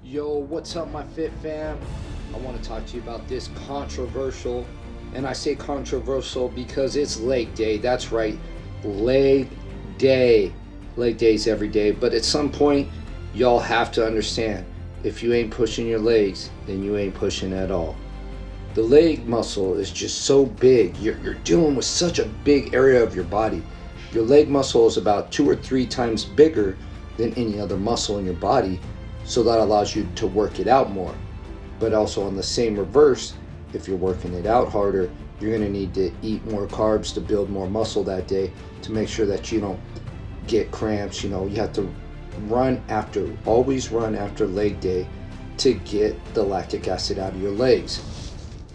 Yo, what's up, my fit fam? I want to talk to you about this controversial, and I say controversial because it's leg day. That's right, leg day. Leg days every day, but at some point, y'all have to understand if you ain't pushing your legs, then you ain't pushing at all. The leg muscle is just so big. You're dealing with such a big area of your body. Your leg muscle is about 2 or 3 times bigger than any other muscle in your body, so that allows you to work it out more. But also on the same reverse, if you're working it out harder, you're going to need to eat more carbs to build more muscle that day to make sure that you don't get cramps. You have to always run after leg day to get the lactic acid out of your legs.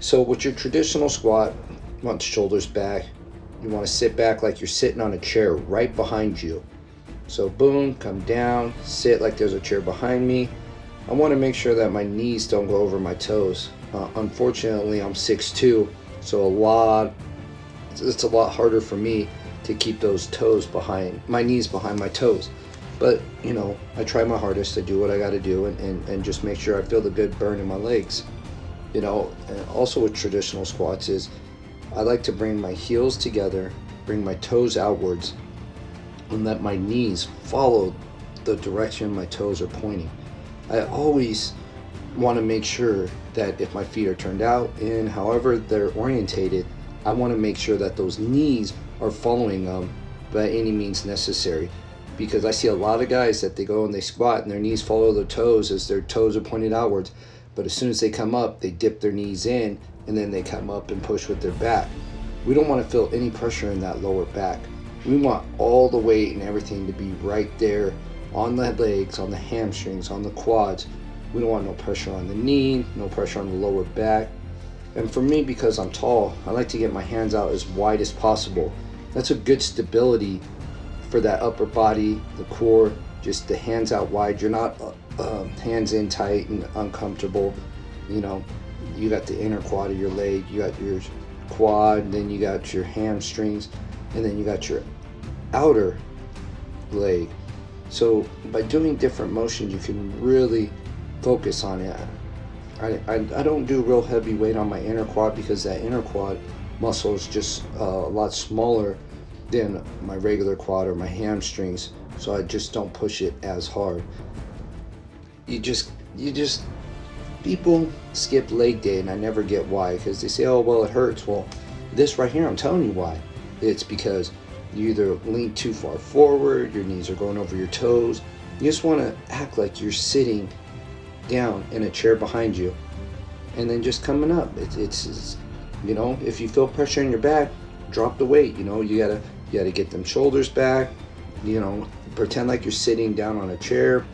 So with your traditional squat, you want the shoulders back. You want to sit back like you're sitting on a chair right behind you. So boom, come down, sit like there's a chair behind me. I want to make sure that my knees don't go over my toes. Unfortunately, I'm 6'2", so it's a lot harder for me to keep those toes behind, my knees behind my toes. But, I try my hardest to do what I got to do and just make sure I feel the good burn in my legs. And also with traditional squats is I like to bring my heels together, bring my toes outwards, and let my knees follow the direction my toes are pointing. I always want to make sure that if my feet are turned out and however they're orientated, I want to make sure that those knees are following them by any means necessary. Because I see a lot of guys that they go and they squat and their knees follow their toes as their toes are pointed outwards, but as soon as they come up, they dip their knees in and then they come up and push with their back. We don't want to feel any pressure in that lower back. We want all the weight and everything to be right there on the legs, on the hamstrings, on the quads. We don't want no pressure on the knee, no pressure on the lower back. And for me, because I'm tall, I like to get my hands out as wide as possible. That's a good stability for that upper body, the core, just the hands out wide. You're not hands in tight and uncomfortable. You got the inner quad of your leg, you got your quad, then you got your hamstrings, and then you got your outer leg. So by doing different motions, you can really focus on it. I don't do real heavy weight on my inner quad because that inner quad muscle is just a lot smaller than my regular quad or my hamstrings, so I just don't push it as hard. People skip leg day and I never get why, because they say, oh well, it hurts. Well, this right here, I'm telling you why. It's because you either lean too far forward, your knees are going over your toes. You just want to act like you're sitting down in a chair behind you and then just coming up. It's if you feel pressure in your back, drop the weight. You gotta get them shoulders back, pretend like you're sitting down on a chair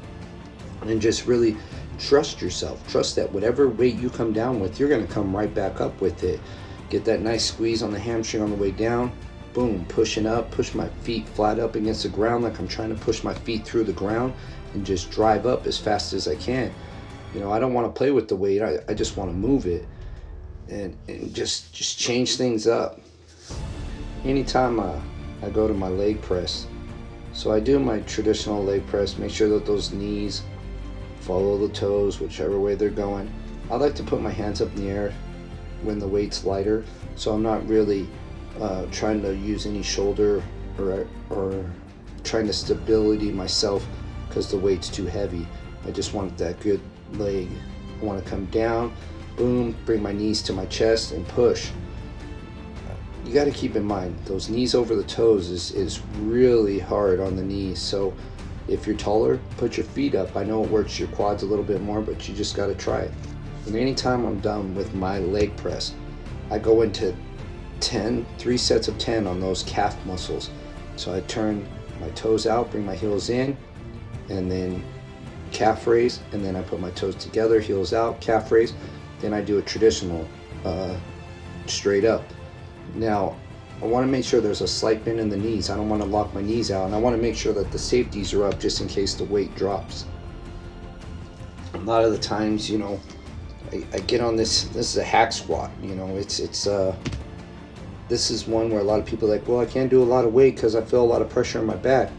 and just really trust yourself. Trust that whatever weight you come down with, you're gonna come right back up with it. Get that nice squeeze on the hamstring on the way down. Boom, pushing up, push my feet flat up against the ground like I'm trying to push my feet through the ground and just drive up as fast as I can. I don't want to play with the weight. I just want to move it and just change things up. Anytime I go to my leg press, so I do my traditional leg press, make sure that those knees follow the toes, whichever way they're going. I like to put my hands up in the air when the weight's lighter, so I'm not really trying to use any shoulder or trying to stability myself because the weight's too heavy. I just want that good leg. I want to come down, boom, bring my knees to my chest and push. You got to keep in mind, those knees over the toes is really hard on the knees. So if you're taller, put your feet up. I know it works your quads a little bit more, but you just got to try it. And anytime I'm done with my leg press, I go into 3 sets of 10 on those calf muscles. So I turn my toes out, bring my heels in, and then calf raise, and then I put my toes together, heels out, calf raise. Then I do a traditional straight up. Now I want to make sure there's a slight bend in the knees. I don't want to lock my knees out, and I want to make sure that the safeties are up just in case the weight drops. A lot of the times, I get on this is a hack squat. This is one where a lot of people are like, well, I can't do a lot of weight because I feel a lot of pressure on my back.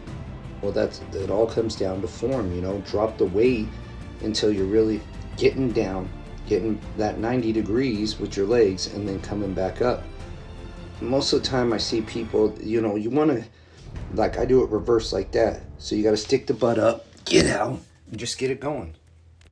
Well, it all comes down to form. Drop the weight until you're really getting down, getting that 90 degrees with your legs, and then coming back up. Most of the time I see people, you want to, like I do it reverse like that. So you got to stick the butt up, get out, and just get it going.